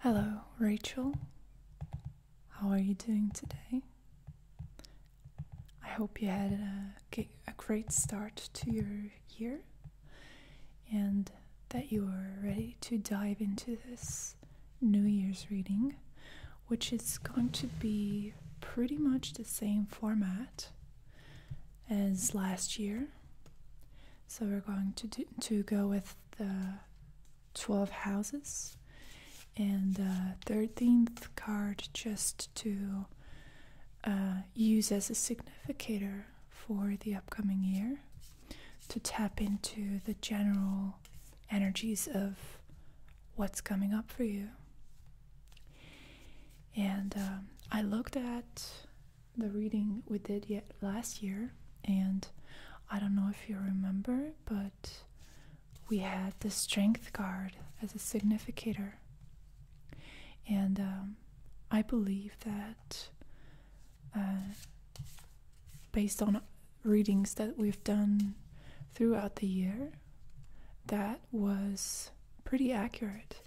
Hello, Rachel. How are you doing today? I hope you had a great start to your year and that you are ready to dive into this New Year's reading, which is going to be pretty much the same format as last year. So we're going to go with the 12 houses and 13th card just to use as a significator for the upcoming year, to tap into the general energies of what's coming up for you. And I looked at the reading we did yet last year, and I don't know if you remember, but we had the Strength card as a significator. And I believe that based on readings that we've done throughout the year, that was pretty accurate.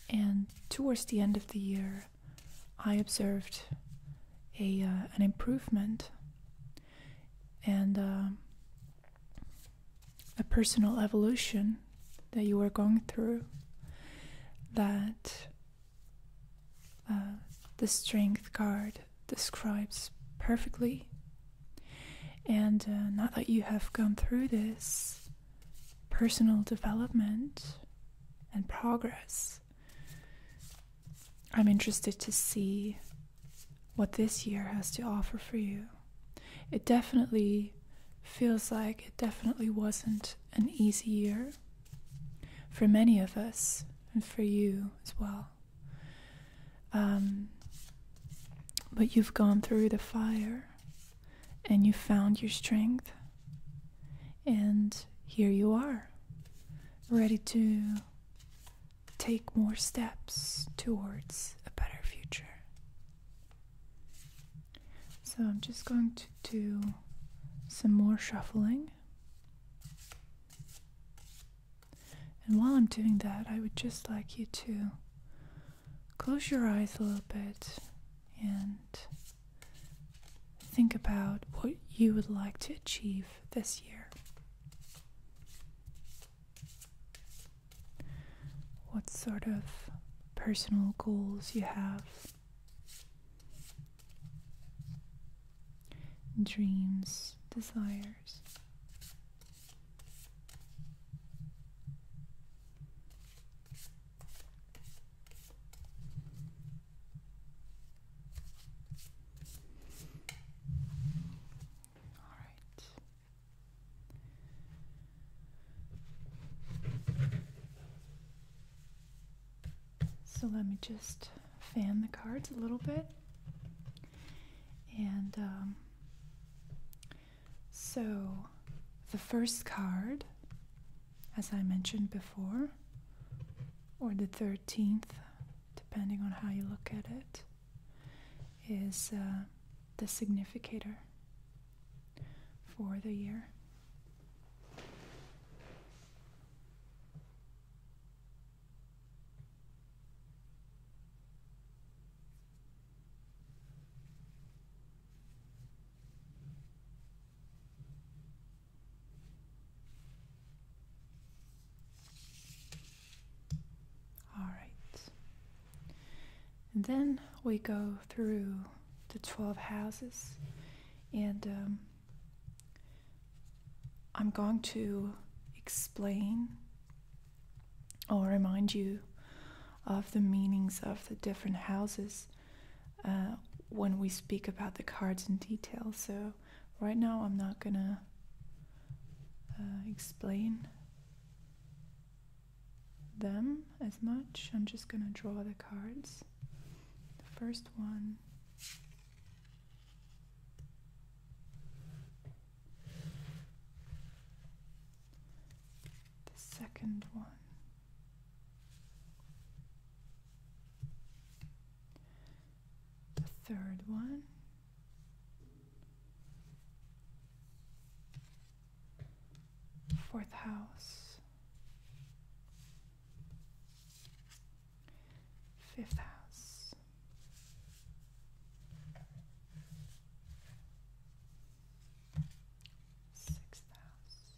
And towards the end of the year, I observed an improvement and a personal evolution that you were going through, that the Strength card describes perfectly. And now that you have gone through this personal development and progress, I'm interested to see what this year has to offer for you. It definitely feels like it definitely wasn't an easy year for many of us, and for you as well. But you've gone through the fire and you found your strength, and here you are, ready to take more steps towards a better future. So I'm just going to do some more shuffling. And while I'm doing that, I would just like you to close your eyes a little bit and think about what you would like to achieve this year. What sort of personal goals you have, dreams, desires. So let me just fan the cards a little bit. And so the first card, as I mentioned before, or the 13th, depending on how you look at it, is the significator for the year. And then we go through the 12 houses, and I'm going to explain or remind you of the meanings of the different houses when we speak about the cards in detail. So right now I'm not gonna explain them as much. I'm just gonna draw the cards. First one, the second one, the third one, fourth house, 5th house. Sixth house.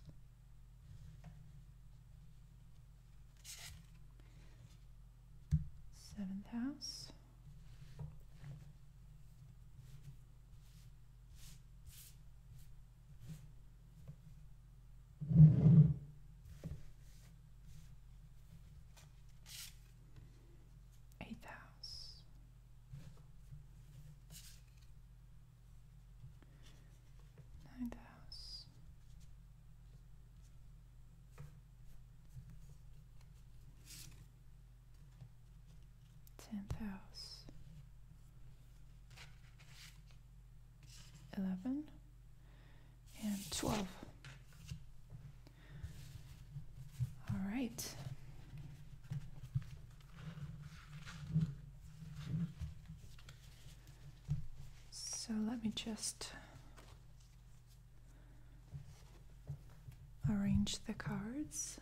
Seventh house. Eighth house. Ninth house. 10th house. 11 and 12. All right. So let me just arrange the cards.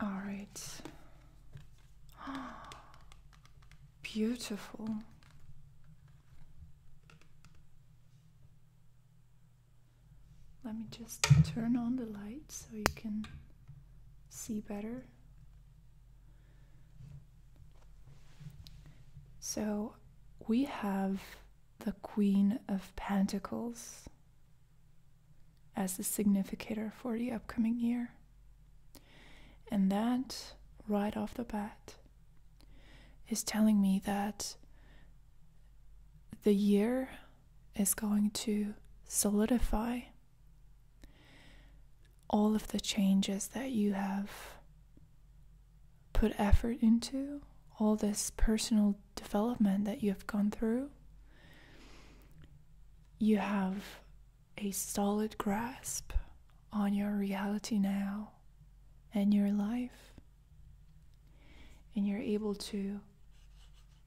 All right. Beautiful. Let me just turn on the light so you can see better. So we have the Queen of Pentacles as the significator for the upcoming year. And that, right off the bat, is telling me that the year is going to solidify all of the changes that you have put effort into, all this personal development that you have gone through. You have a solid grasp on your reality now and your life, and you're able to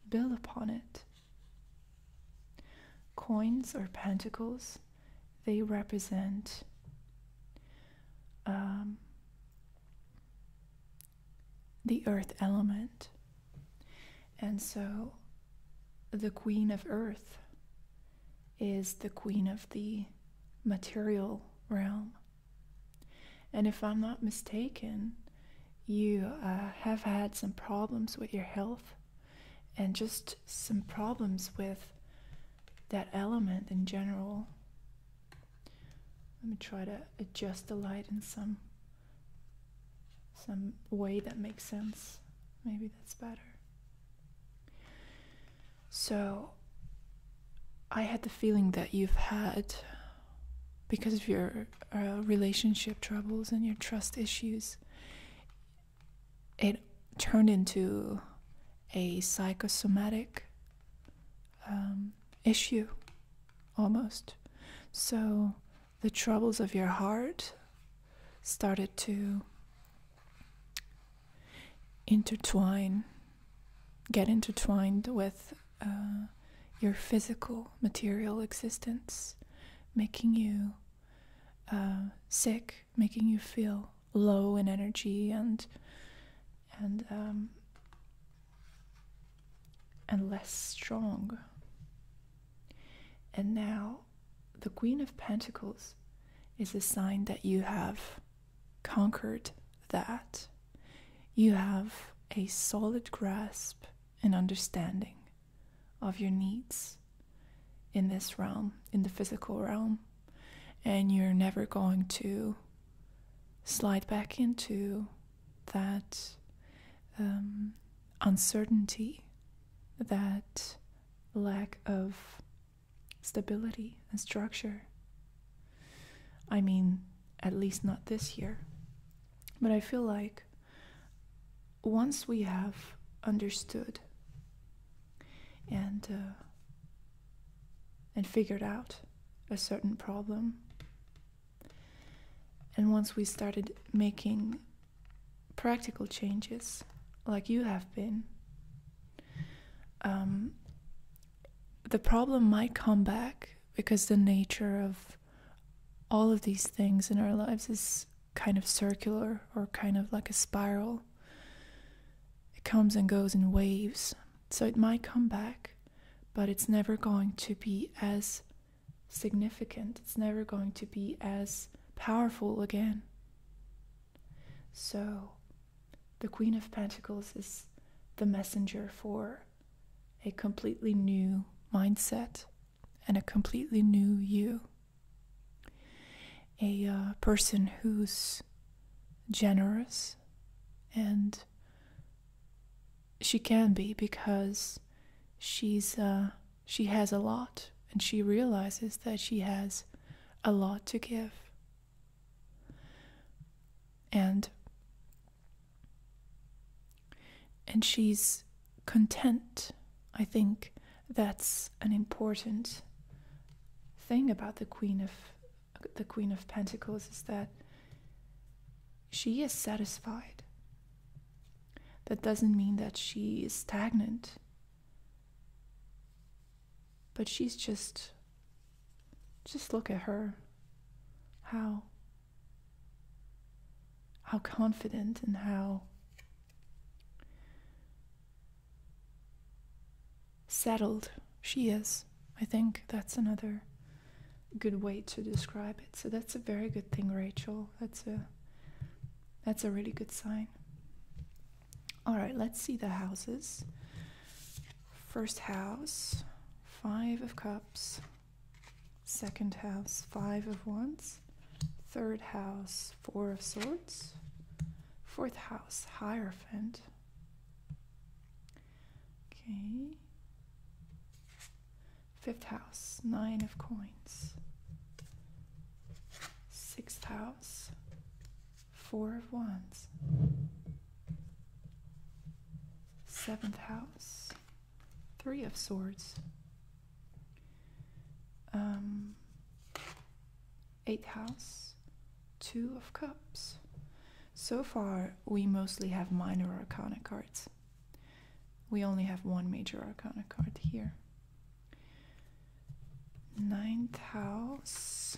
build upon it. Coins or pentacles, they represent the earth element. And so the Queen of Earth is the queen of the material realm. And if I'm not mistaken, you have had some problems with your health and just some problems with that element in general. Let me try to adjust the light in some way that makes sense. Maybe that's better. So I had the feeling that you've had, because of your relationship troubles and your trust issues, it turned into a psychosomatic issue, almost. So the troubles of your heart started to get intertwined with your physical, material existence, making you sick, making you feel low in energy and less strong. And now the Queen of Pentacles is a sign that you have conquered that. You have a solid grasp and understanding of your needs in this realm, in the physical realm, and you're never going to slide back into that uncertainty, that lack of stability and structure. I mean, at least not this year. But I feel like once we have understood and figured out a certain problem, And once we started making practical changes, like you have been, the problem might come back, because the nature of all of these things in our lives is kind of circular, or kind of like a spiral. It comes and goes in waves. So it might come back, but it's never going to be as significant. It's never going to be as powerful again. So the Queen of Pentacles is the messenger for a completely new mindset and a completely new you. A person who's generous, and she can be, because she has a lot, and she realizes that she has a lot to give. And she's content. I think that's an important thing about the Queen of Pentacles, is that she is satisfied. That doesn't mean that she is stagnant, but she's just look at her, how confident and how settled she is. I think that's another good way to describe it. So that's a very good thing, Rachel. That's a really good sign. All right, let's see the houses. First house, 5 of Cups. Second house, 5 of Wands. Third house, 4 of Swords. Fourth house, Hierophant. Okay. Fifth house, 9 of Coins. Sixth house, 4 of Wands. Seventh house, 3 of Swords. Eighth house, 2 of Cups. So far, we mostly have minor arcana cards. We only have one major arcana card here. Ninth house,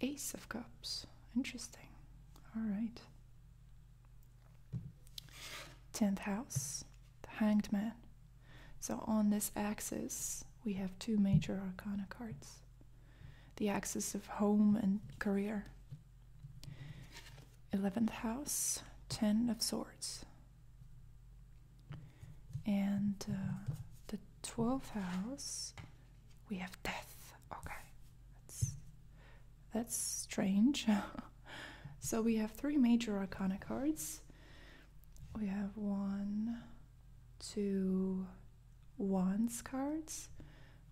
Ace of Cups. Interesting. All right. 10th house, the Hanged Man. So on this axis, we have 2 major arcana cards. The axis of home and career. 11th house, 10 of Swords. And the 12th house, we have Death. Okay, that's strange. So we have 3 major arcana cards. We have 1, 2 Wands cards,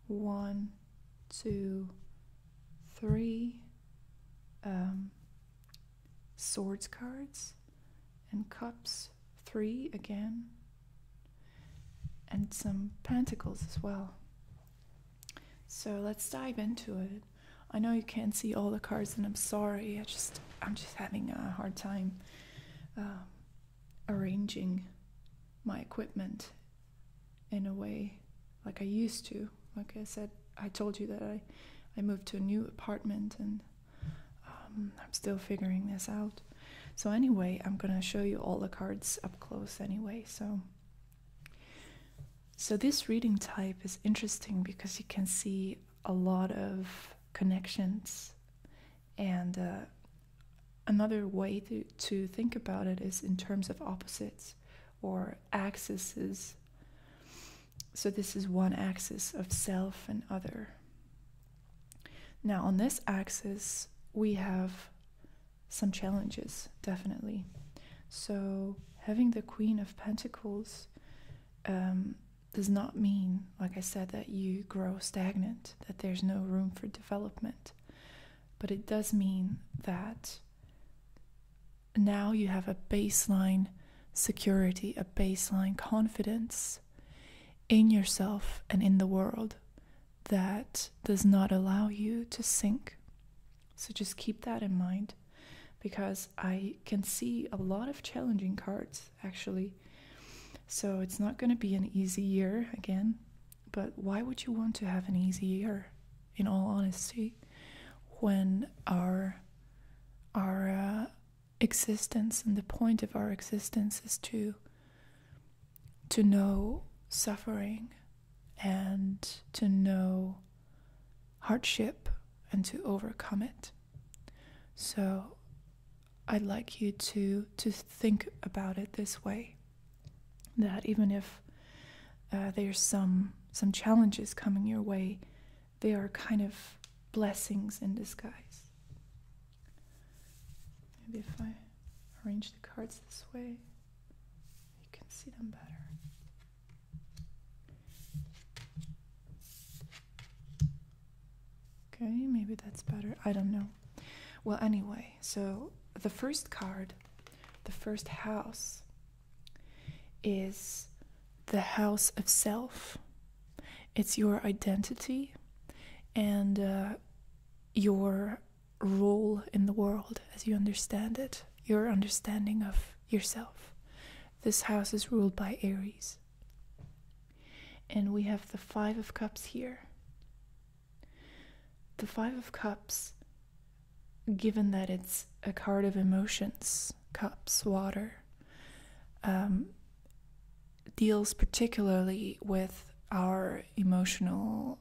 1, 2, 3 Swords cards, and Cups, 3 again, and some Pentacles as well. So let's dive into it. I know you can't see all the cards, and I'm sorry. I'm just having a hard time arranging my equipment in a way like I used to. Like I said, I told you that I moved to a new apartment, and I'm still figuring this out. So anyway, I'm gonna show you all the cards up close anyway. So this reading type is interesting because you can see a lot of connections, and another way to think about it is in terms of opposites or axes. So this is one axis of self and other. Now on this axis we have some challenges, definitely. So having the Queen of Pentacles does not mean, like I said, that you grow stagnant, that there's no room for development. But it does mean that now you have a baseline security, a baseline confidence in yourself and in the world that does not allow you to sink. So just keep that in mind. because I can see a lot of challenging cards actually. So it's not going to be an easy year again. But why would you want to have an easy year, in all honesty, when our existence and the point of our existence is to know suffering and to know hardship and to overcome it. So I'd like you to think about it this way, that even if there's some challenges coming your way, they are kind of blessings in disguise. Maybe if I arrange the cards this way, you can see them better. Okay, maybe that's better. I don't know. Well, anyway, so the first card, the first house, is the house of self. It's your identity and your role in the world as you understand it, your understanding of yourself. This house is ruled by Aries. And we have the Five of Cups here. The Five of Cups, given that it's a card of emotions, cups, water, deals particularly with our emotional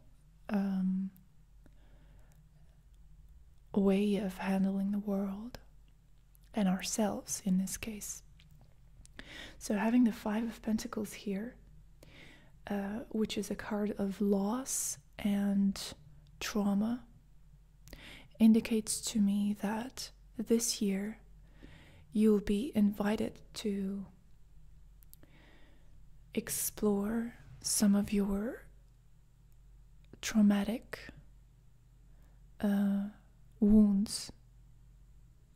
way of handling the world and ourselves in this case. So having the Five of Pentacles here, which is a card of loss and trauma, indicates to me that this year you'll be invited to explore some of your traumatic wounds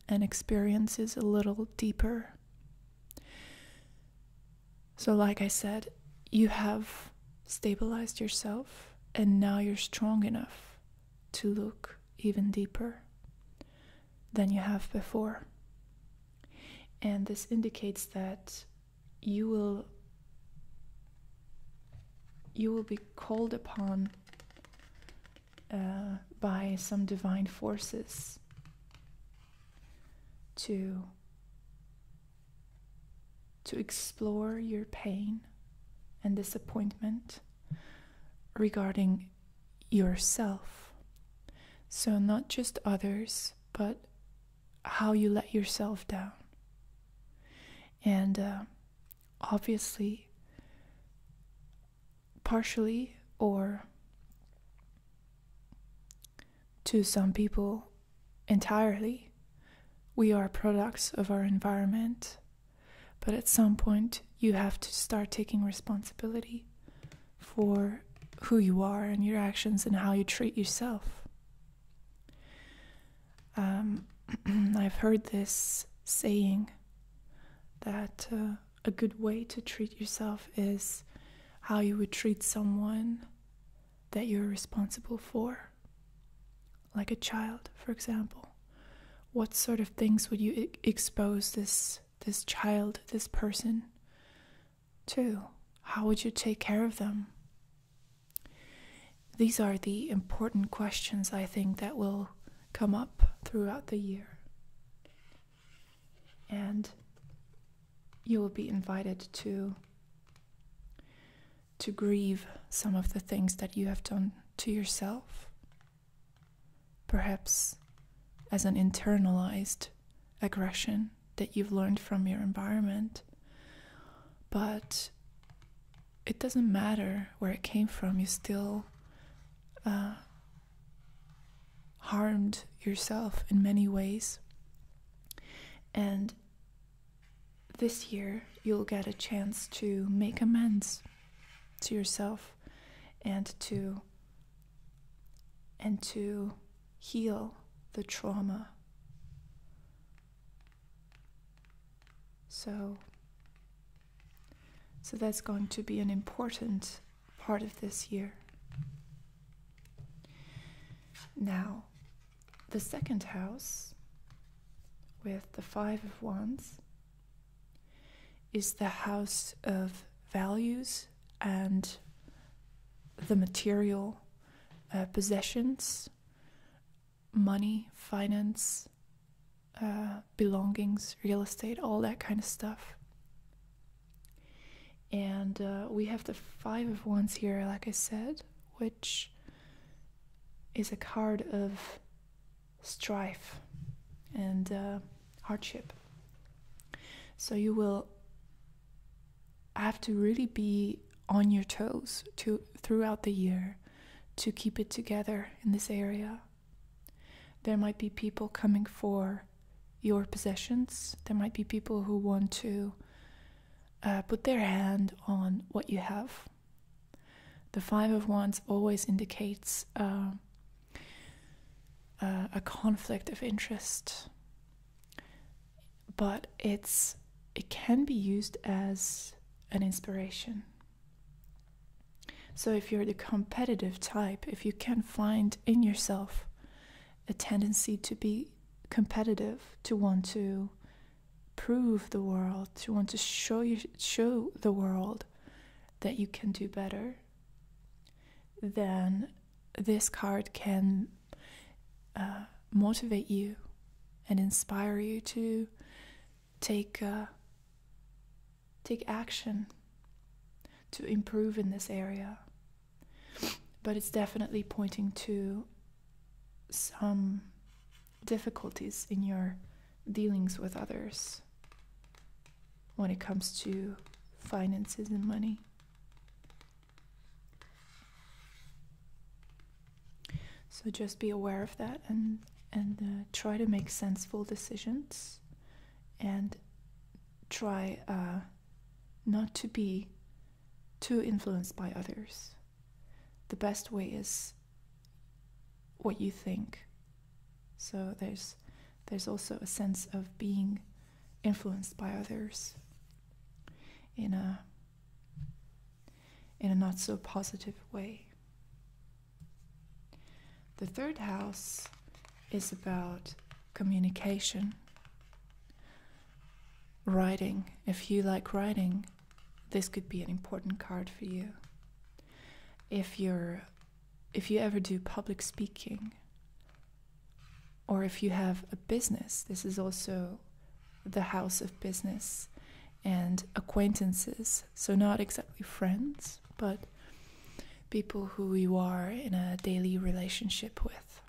and experiences a little deeper. So like I said, you have stabilized yourself and now you're strong enough to look even deeper than you have before. And this indicates that you will be called upon by some divine forces to explore your pain and disappointment regarding yourself. So not just others, but how you let yourself down. And obviously, partially, or to some people entirely, we are products of our environment. But at some point, you have to start taking responsibility for who you are and your actions and how you treat yourself. I've heard this saying that a good way to treat yourself is how you would treat someone that you're responsible for, like a child, for example. What sort of things would you expose this child, this person to? How would you take care of them? These are the important questions, I think, that will come up throughout the year. And you will be invited to grieve some of the things that you have done to yourself, perhaps as an internalized aggression that you've learned from your environment. But it doesn't matter where it came from, you still harmed yourself in many ways. And this year you'll get a chance to make amends to yourself and to heal the trauma. So that's going to be an important part of this year. Now, the second house with the Five of Wands is the house of values and the material possessions, money, finance, belongings, real estate, all that kind of stuff. And we have the Five of Wands here, like I said, which is a card of strife and hardship. So you will have to really be on your toes throughout the year to keep it together in this area. There might be people coming for your possessions. There might be people who want to put their hand on what you have. The Five of Wands always indicates a conflict of interest, but it can be used as an inspiration. So if you're the competitive type, if you can find in yourself a tendency to be competitive, to want to prove the world, to want to show the world that you can do better, then this card can motivate you and inspire you to take action to improve in this area. But it's definitely pointing to some difficulties in your dealings with others when it comes to finances and money. So just be aware of that and try to make sensible decisions, and try not to be too influenced by others. The best way is what you think. So there's also a sense of being influenced by others in a not so positive way. The third house is about communication. Writing. If you like writing, this could be an important card for you. If you ever do public speaking, or if you have a business, this is also the house of business and acquaintances. So not exactly friends, but people who you are in a daily relationship with.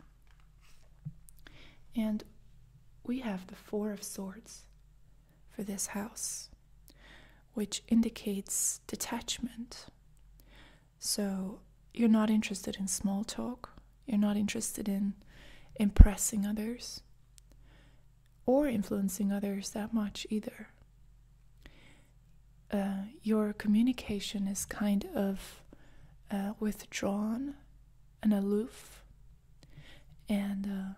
And we have the Four of Swords for this house, which indicates detachment. So you're not interested in small talk. You're not interested in impressing others or influencing others that much either. Your communication is kind of withdrawn and aloof and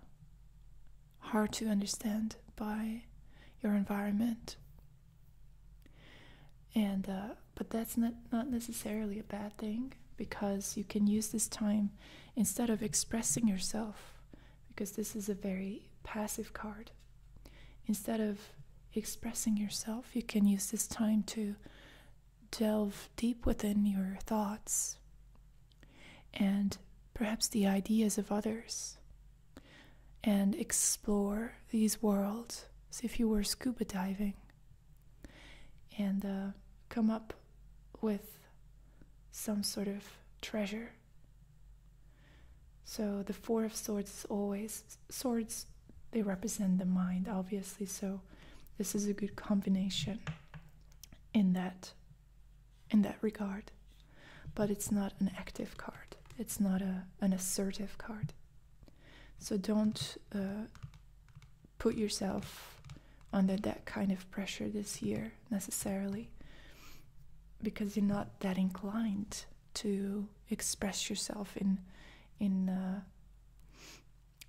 hard to understand by your environment. And but that's not necessarily a bad thing, because you can use this time instead of expressing yourself, because this is a very passive card. Instead of expressing yourself, you can use this time to delve deep within your thoughts and perhaps the ideas of others, and explore these worlds as if you were scuba diving, and come up with some sort of treasure. So the Four of Swords is always swords. They represent the mind, obviously, so this is a good combination in that regard. But it's not an active card. It's not an assertive card. So don't put yourself under that kind of pressure this year necessarily, because you're not that inclined to express yourself in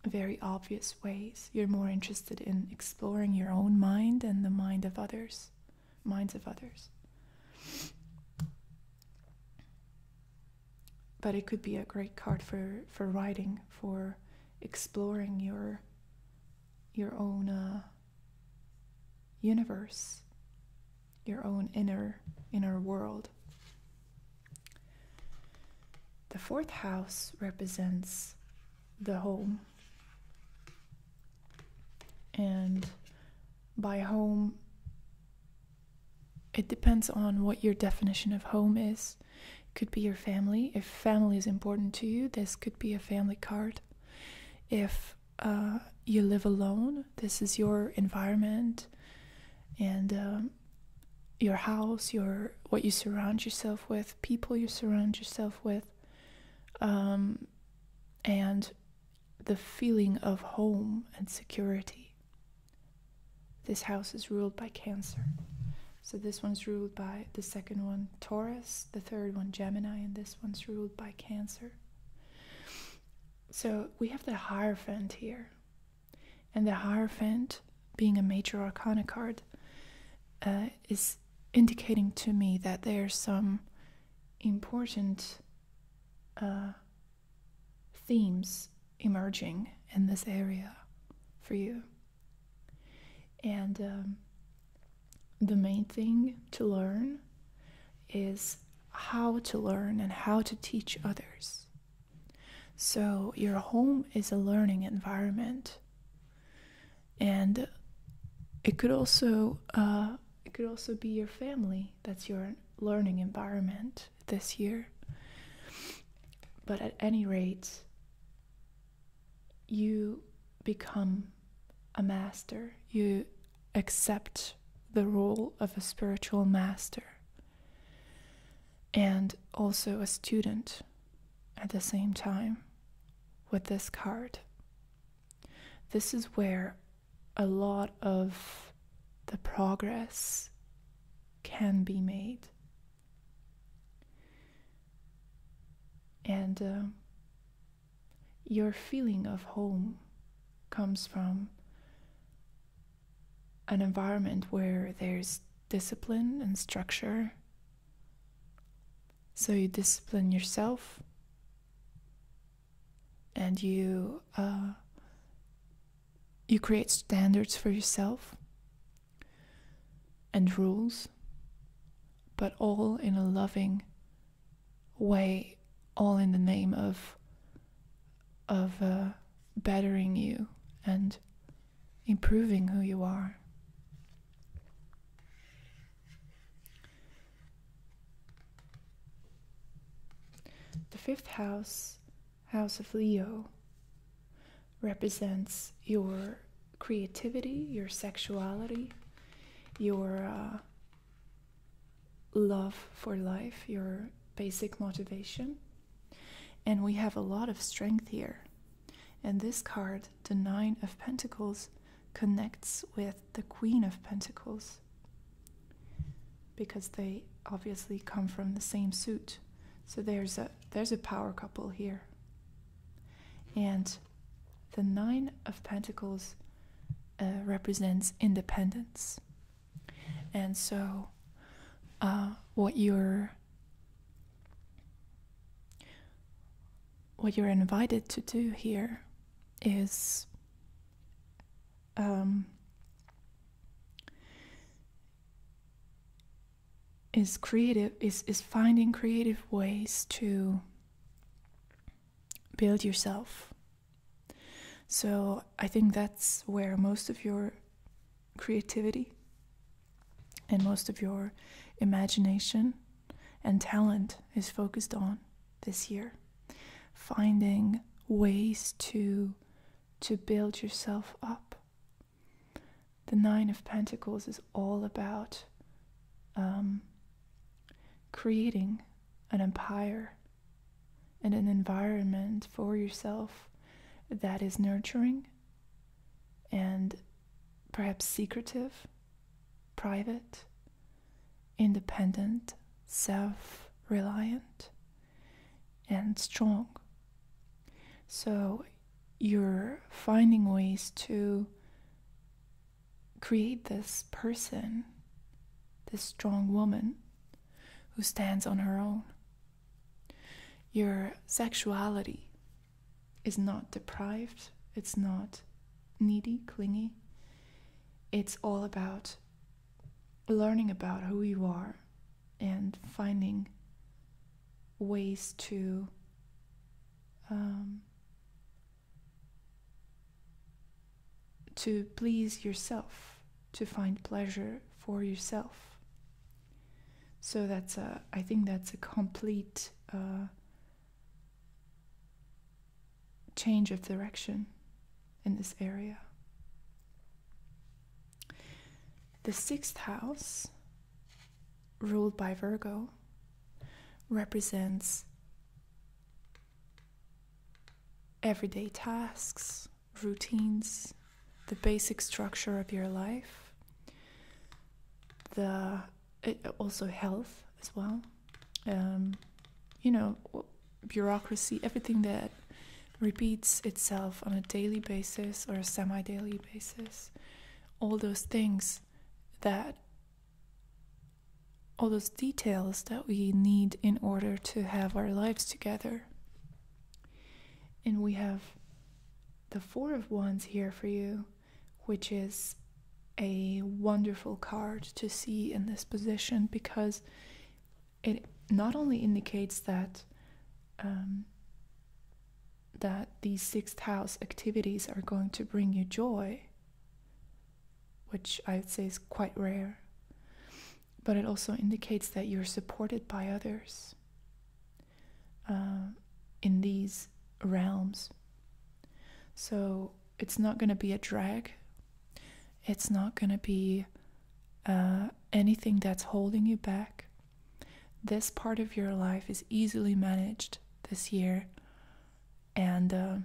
very obvious ways. You're more interested in exploring your own mind and the minds of others. But it could be a great card for writing, for exploring your own universe, your own inner world. The fourth house represents the home. And by home, it depends on what your definition of home is. It could be your family. If family is important to you, this could be a family card. If you live alone, this is your environment and your house, what you surround yourself with, people you surround yourself with, and the feeling of home and security. This house is ruled by Cancer. So this one's ruled by the second one, Taurus, the third one, Gemini, and this one's ruled by Cancer. So we have the Hierophant here. And the Hierophant, being a major arcana card, is indicating to me that there's some important themes emerging in this area for you. And the main thing to learn is how to learn and how to teach others. So your home is a learning environment, and it could also be your family. That's your learning environment this year. But at any rate, you become a master. You accept the role of a spiritual master and also a student at the same time with this card. This is where a lot of the progress can be made. And your feeling of home comes from an environment where there's discipline and structure. So you discipline yourself, and you create standards for yourself and rules, but all in a loving way, all in the name of bettering you and improving who you are. The fifth house, House of Leo, represents your creativity, your sexuality, your love for life, your basic motivation. And we have a lot of strength here. And this card, the Nine of Pentacles, connects with the Queen of Pentacles, because they obviously come from the same suit. So there's a power couple here. And the Nine of Pentacles represents independence. And so what you're invited to do here is finding creative ways to build yourself. So I think that's where most of your creativity and most of your imagination and talent is focused on this year. Finding ways to build yourself up. The Nine of Pentacles is all about creating an empire and an environment for yourself that is nurturing and perhaps secretive, private, independent, self-reliant, and strong. So you're finding ways to create this person, this strong woman who stands on her own. Your sexuality is not deprived, it's not needy, clingy. It's all about learning about who you are and finding ways to please yourself, to find pleasure for yourself. So I think that's a complete change of direction in this area. The 6th house, ruled by Virgo, represents everyday tasks, routines, the basic structure of your life, also health as well. Bureaucracy, everything that repeats itself on a daily basis or a semi-daily basis. All those things all those details that we need in order to have our lives together. And we have the 4 of Wands here for you, which is a wonderful card to see in this position, because it not only indicates that these 6th house activities are going to bring you joy, which I would say is quite rare, but it also indicates that you're supported by others in these realms. So it's not going to be a drag. It's not going to be anything that's holding you back. This part of your life is easily managed this year, and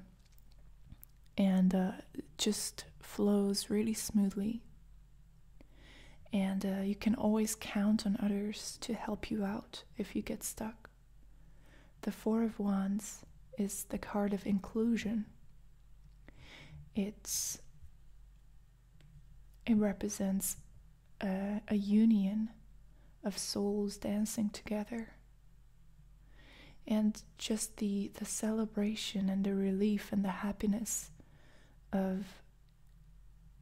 just flows really smoothly. And you can always count on others to help you out if you get stuck. The 4 of Wands is the card of inclusion. It represents a union of souls dancing together, and just the celebration and the relief and the happiness of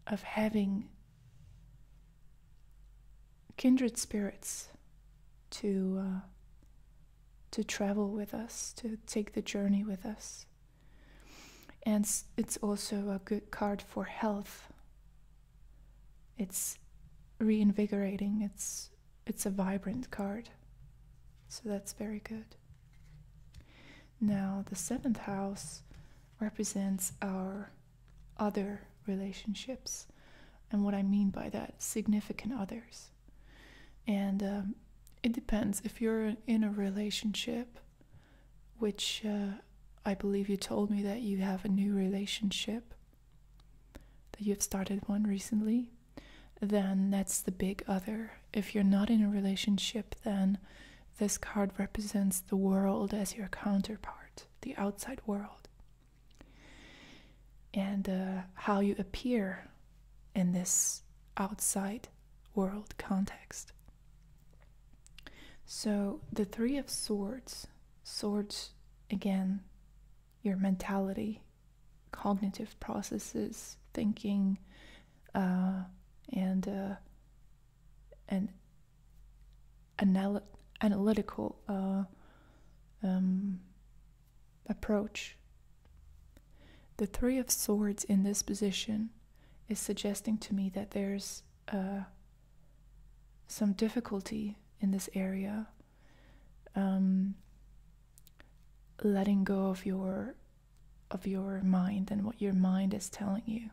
having kindred spirits to travel with us, to take the journey with us. And it's also a good card for health. It's reinvigorating. It's a vibrant card. So that's very good. Now, the 7th house represents our other relationships. And what I mean by that, significant others. And it depends. If you're in a relationship, which I believe you told me that you have a new relationship, that you've started one recently, then that's the big other. If you're not in a relationship, then this card represents the world as your counterpart, the outside world, and how you appear in this outside world context. So the 3 of Swords, again, your mentality, cognitive processes, thinking, and analytical approach. The 3 of Swords in this position is suggesting to me that there's some difficulty in this area, letting go of your mind and what your mind is telling you.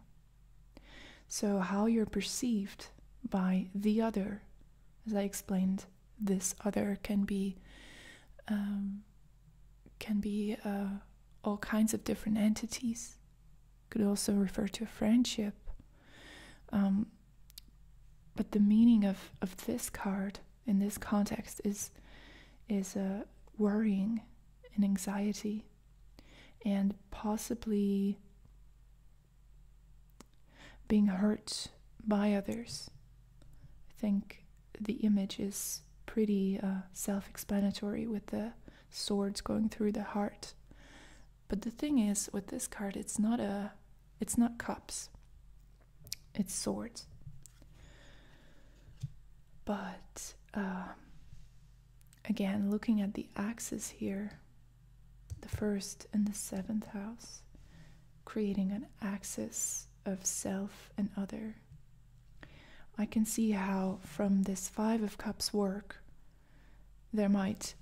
So how you're perceived by the other, as I explained, this other can be all kinds of different entities. Could also refer to a friendship. But the meaning of this card in this context is worrying and anxiety, and possibly being hurt by others. I think the image is pretty self-explanatory with the swords going through the heart. But the thing is, with this card, it's not cups, it's swords. But again, looking at the axis here, the 1st and the 7th house, creating an axis of self and other, I can see how from this 5 of Cups work there might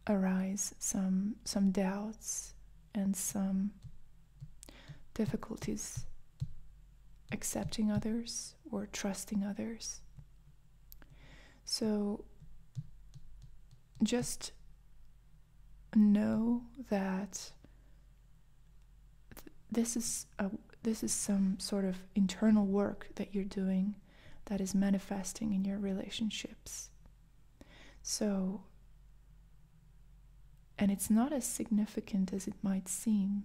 arise some doubts and some difficulties accepting others or trusting others. So just know that this is some sort of internal work that you're doing that is manifesting in your relationships. So, and it's not as significant as it might seem,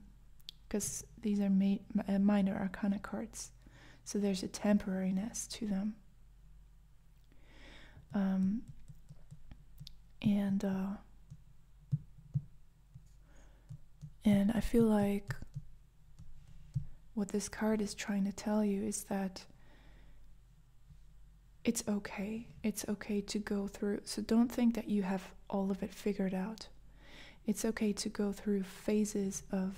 because these are minor arcana cards, so there's a temporariness to them. And I feel like what this card is trying to tell you is that it's okay. It's okay to go through. So don't think that you have all of it figured out. It's okay to go through phases of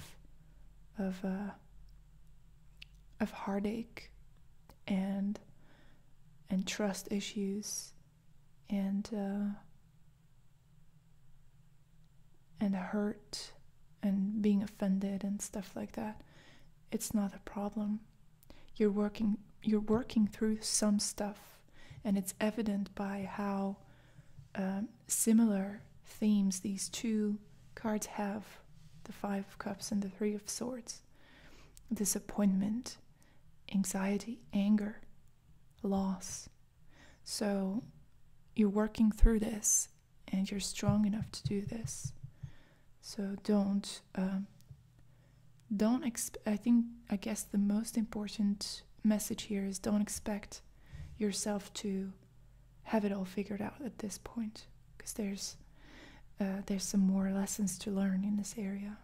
heartache and trust issues and hurt and being offended and stuff like that. It's not a problem. You're working through some stuff, and it's evident by how similar themes these two cards have, the 5 of Cups and the 3 of Swords. Disappointment, anxiety, anger, loss. So you're working through this, and you're strong enough to do this. So I guess the most important message here is don't expect yourself to have it all figured out at this point, because there's some more lessons to learn in this area.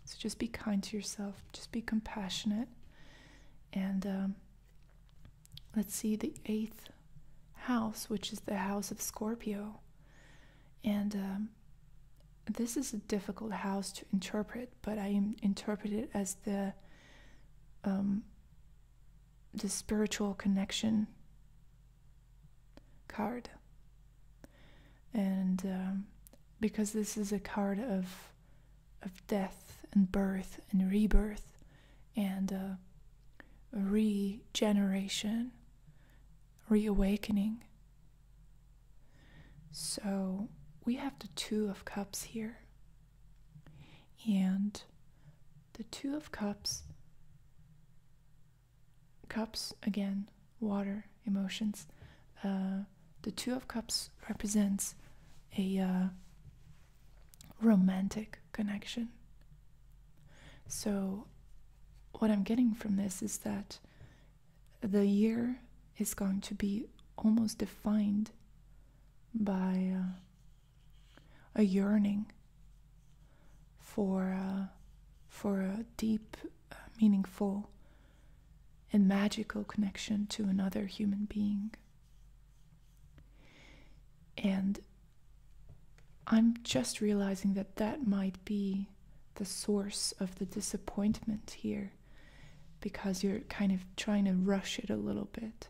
So just be kind to yourself, just be compassionate, and let's see the 8th house, which is the house of Scorpio, and this is a difficult house to interpret, but I interpret it as the spiritual connection card, and because this is a card of death and birth and rebirth and regeneration, reawakening. So we have the 2 of Cups here, and the 2 of Cups again, water, emotions. The 2 of Cups represents a romantic connection. So what I'm getting from this is that the year is going to be almost defined by a yearning for a deep, meaningful, and magical connection to another human being. And I'm just realizing that might be the source of the disappointment here, because you're kind of trying to rush it a little bit.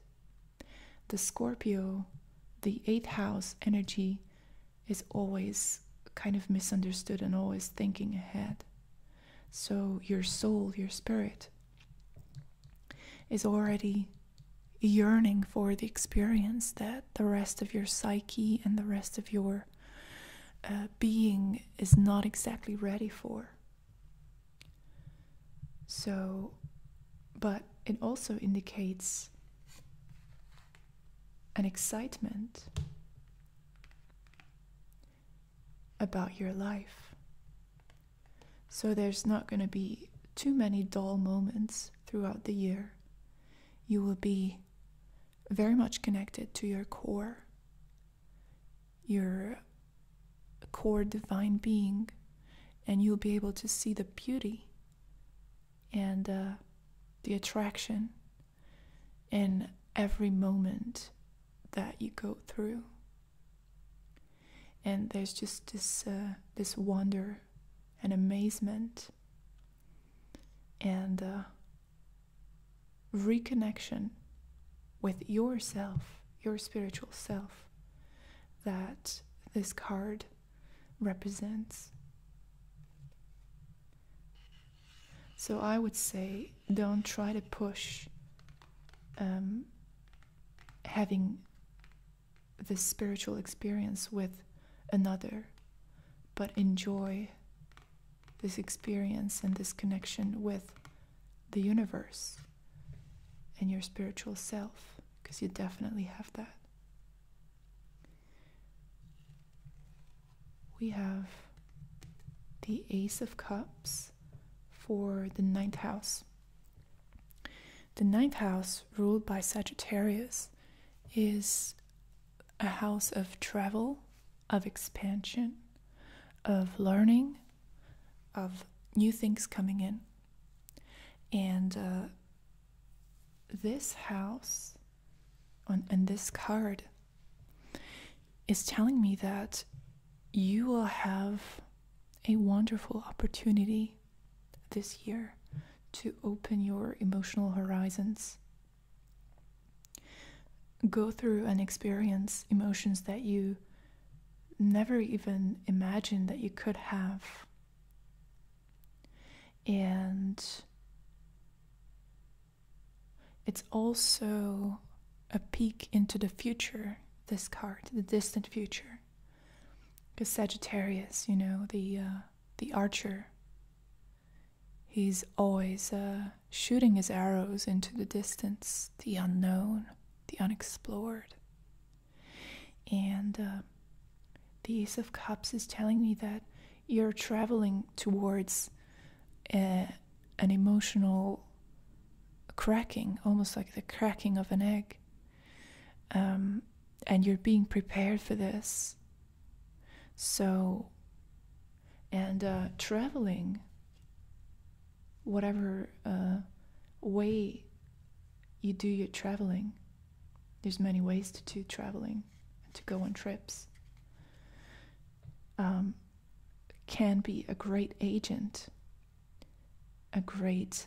The Scorpio, the 8th house energy, is always kind of misunderstood and always thinking ahead. So your soul, your spirit, is already yearning for the experience that the rest of your psyche and the rest of your being is not exactly ready for. So, but it also indicates an excitement about your life. So there's not going to be too many dull moments throughout the year. You will be very much connected to your core divine being, and you'll be able to see the beauty and the attraction in every moment that you go through. And there's just this wonder and amazement and reconnection with yourself, your spiritual self, that this card represents. So I would say, don't try to push having this spiritual experience with another, but enjoy this experience and this connection with the universe and your spiritual self, because you definitely have that. We have the Ace of Cups for the 9th house. The 9th house, ruled by Sagittarius, is a house of travel, of expansion, of learning, of new things coming in. And this house and this card is telling me that you will have a wonderful opportunity this year to open your emotional horizons, go through and experience emotions that you never even imagined that you could have. And it's also a peek into the future, this card, the distant future. Because Sagittarius, you know, the archer, he's always shooting his arrows into the distance, the unknown, the unexplored. And the Ace of Cups is telling me that you're traveling towards an emotional cracking, almost like the cracking of an egg. And you're being prepared for this. So, and traveling, whatever way you do your traveling, there's many ways to do traveling and to go on trips, can be a great agent, a great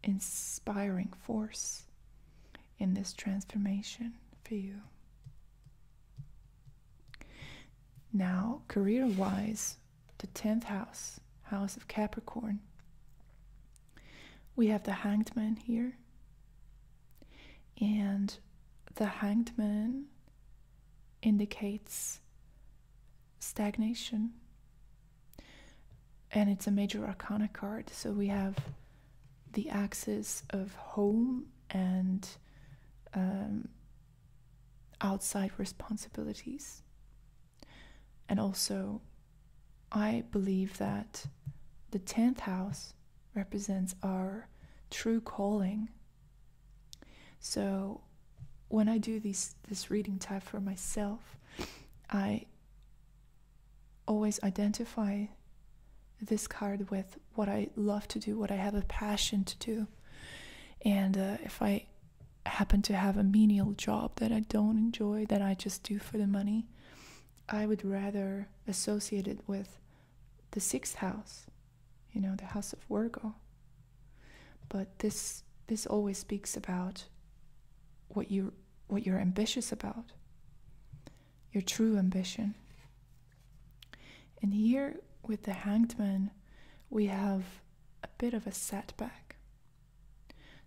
inspiring force in this transformation for you. Now, career-wise, the 10th house, house of Capricorn, we have the Hanged Man here. And the Hanged Man indicates stagnation. And it's a major arcana card. So we have the axis of home and outside responsibilities. And also, I believe that the 10th house represents our true calling. So when I do this reading type for myself, I always identify this card with what I love to do, what I have a passion to do. And if I happen to have a menial job that I don't enjoy, that I just do for the money, I would rather associate it with the 6th house, you know, the house of Virgo. But this always speaks about what you're ambitious about, your true ambition. And here with the Hanged Man, we have a bit of a setback.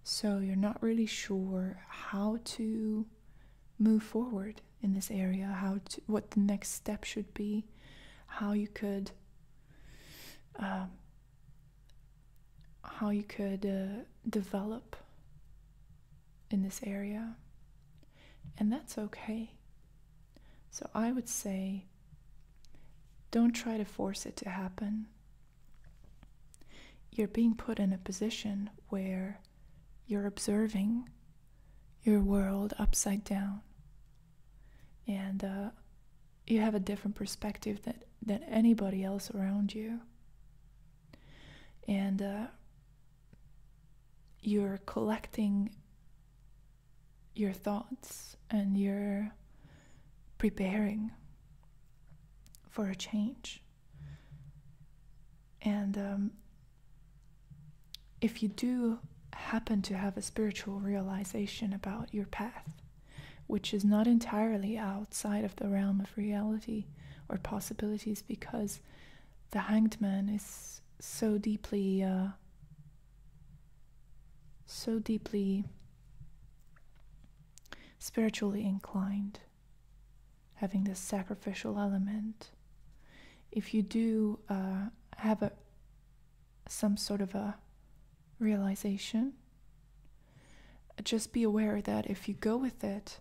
So you're not really sure how to move forward in this area, what the next step should be, how you could develop in this area. And that's okay. So I would say, don't try to force it to happen. You're being put in a position where you're observing your world upside down. And you have a different perspective than anybody else around you. And you're collecting your thoughts and you're preparing for a change. And if you do happen to have a spiritual realization about your path, which is not entirely outside of the realm of reality or possibilities, because the Hanged Man is so deeply spiritually inclined, having this sacrificial element. If you do have some sort of a realization, just be aware that if you go with it,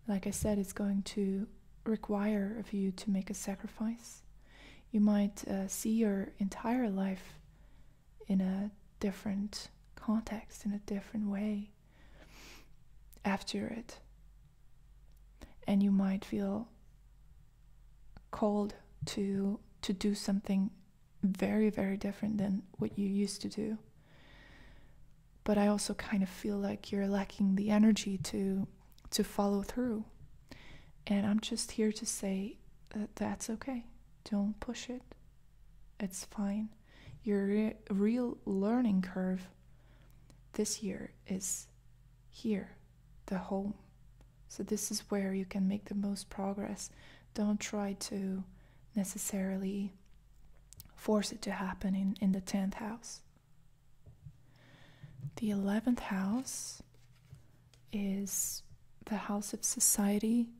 like I said, it's going to require of you to make a sacrifice. You might see your entire life in a different context, in a different way after it. And you might feel called to do something very, very different than what you used to do. But I also kind of feel like you're lacking the energy to follow through. And I'm just here to say that that's okay. Don't push it. It's fine. Your real learning curve this year is here, the home. So this is where you can make the most progress. Don't try to necessarily force it to happen in the 10th house. The 11th house is the house of society,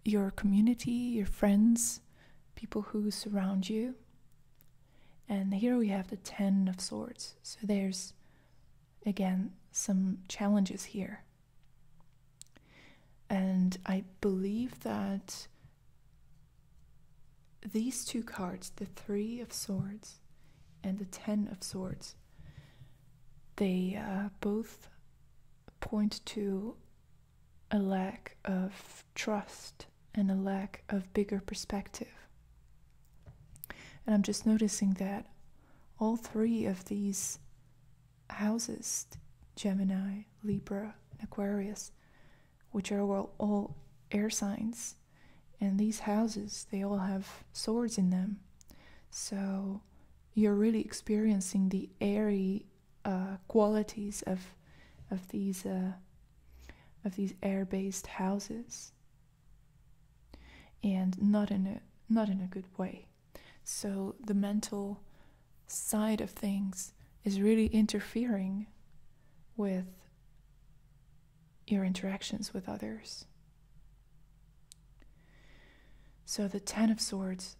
your community, your friends, people who surround you. And here we have the 10 of Swords. So there's, again, some challenges here. And I believe that these two cards, the 3 of Swords and the 10 of Swords, they both point to a lack of trust and a lack of bigger perspective. And I'm just noticing that all 3 of these houses, Gemini, Libra, and Aquarius, which are all air signs, and these houses, they all have swords in them. So you're really experiencing the airy qualities of these air-based houses, and not in a good way. So the mental side of things is really interfering with your interactions with others. So the 10 of Swords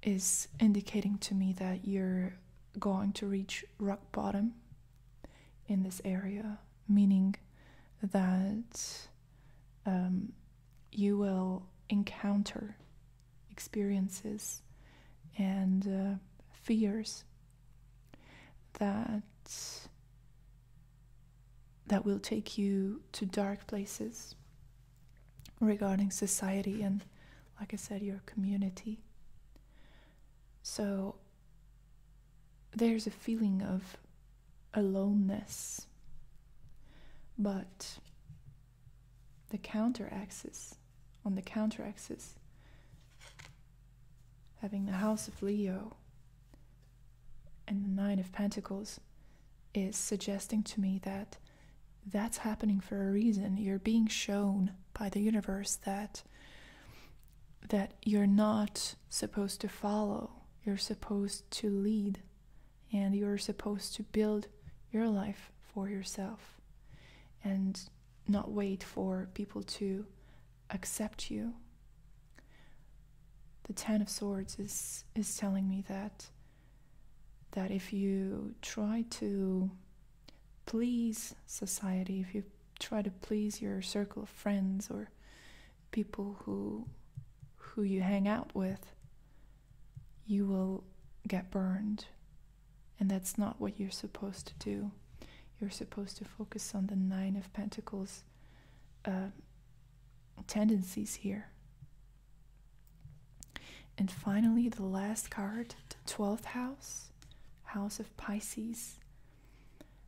is indicating to me that you're going to reach rock bottom in this area, meaning that you will encounter experiences and fears that will take you to dark places regarding society and, like I said, your community. So there's a feeling of aloneness, but on the counter axis, having the House of Leo and the 9 of Pentacles is suggesting to me that that's happening for a reason. You're being shown by the universe that you're not supposed to follow. You're supposed to lead, and you're supposed to build your life for yourself and not wait for people to accept you. The 10 of Swords is telling me that if you try to please society, if you try to please your circle of friends or people who you hang out with, you will get burned. And that's not what you're supposed to do. You're supposed to focus on the 9 of Pentacles tendencies here. And finally, the last card, the 12th house, House of Pisces,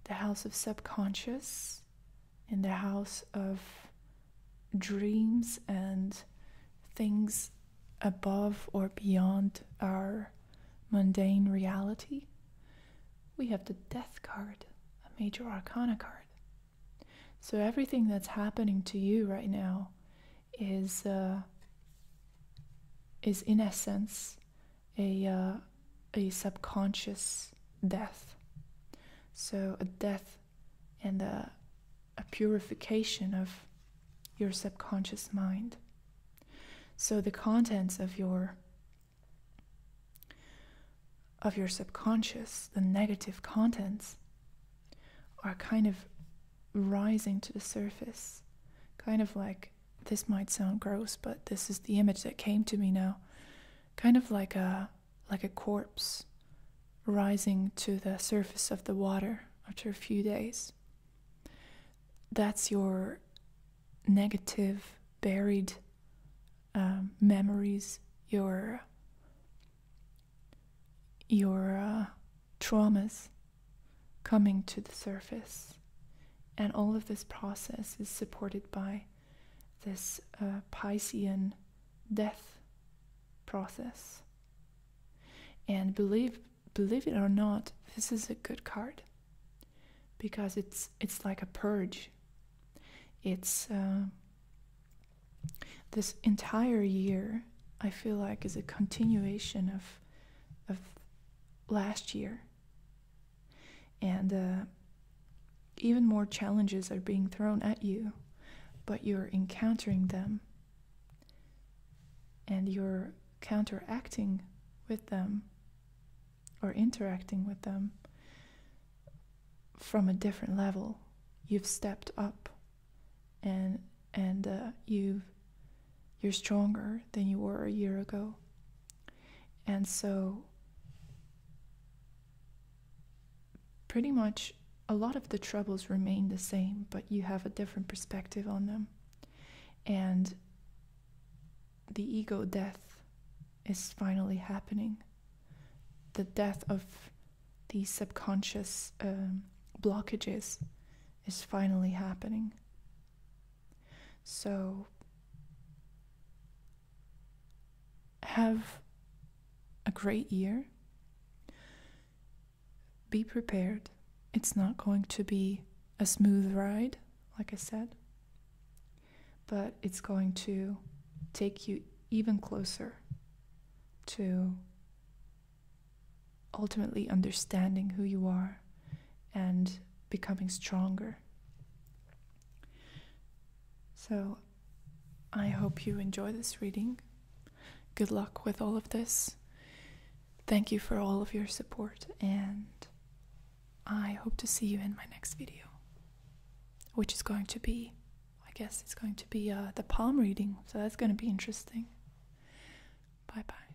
the house of subconscious in the house of dreams and things above or beyond our mundane reality, we have the Death card, a major arcana card. So everything that's happening to you right now is in essence a subconscious death. So a death and a purification of your subconscious mind. So the contents of your subconscious, the negative contents, are kind of rising to the surface. Kind of like, this might sound gross, but this is the image that came to me now. Kind of like a corpse rising to the surface of the water after a few days. That's your negative, buried memories, your traumas coming to the surface. And all of this process is supported by this Piscean death process. And believe it or not, this is a good card, because it's like a purge. It's this entire year, I feel like, is a continuation of last year, and even more challenges are being thrown at you, but you're encountering them and you're counteracting with them or interacting with them from a different level. You've stepped up, and you're stronger than you were a year ago. And so pretty much a lot of the troubles remain the same, but you have a different perspective on them. And the ego death is finally happening. The death of these subconscious blockages is finally happening. So have a great year. Be prepared. It's not going to be a smooth ride, like I said, but it's going to take you even closer to ultimately understanding who you are and becoming stronger. So I hope you enjoy this reading. Good luck with all of this. Thank you for all of your support, and I hope to see you in my next video, which is going to be, I guess it's going to be the palm reading, so that's going to be interesting. Bye bye.